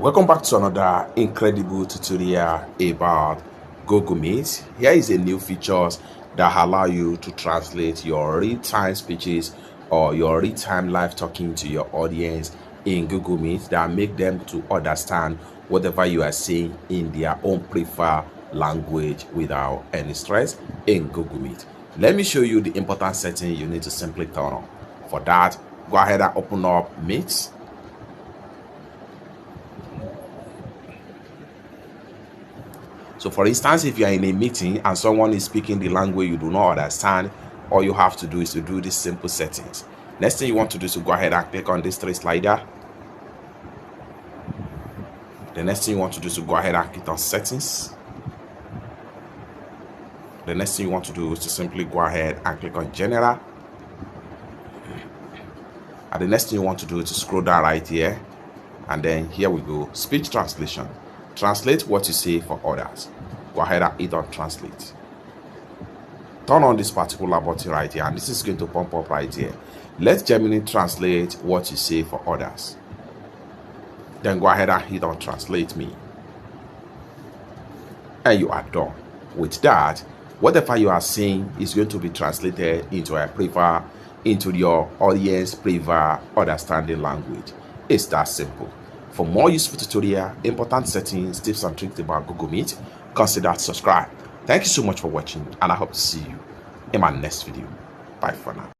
Welcome back to another incredible tutorial about Google Meet. Here is a new features that allow you to translate your real-time speeches or your real-time live talking to your audience in Google Meet that make them to understand whatever you are saying in their own preferred language without any stress in Google Meet. Let me show you the important setting you need to simply turn on. For that, go ahead and open up Meet. So for instance, if you are in a meeting and someone is speaking the language you do not understand, all you have to do is to do these simple settings. Next thing you want to do is to go ahead and click on this three slider. The next thing you want to do is to go ahead and click on settings. The next thing you want to do is to simply go ahead and click on general. And the next thing you want to do is to scroll down right here. And then here we go, speech translation. Translate what you say for others. Go ahead and hit on translate. Turn on this particular button right here, and this is going to pop up right here. Let Gemini translate what you say for others. Then go ahead and hit on translate me. And you are done. With that, whatever you are saying is going to be translated into your audience preferred understanding language. It's that simple. For more useful tutorial, important settings, tips and tricks about Google Meet, consider subscribe. Thank you so much for watching, and I hope to see you in my next video. Bye for now.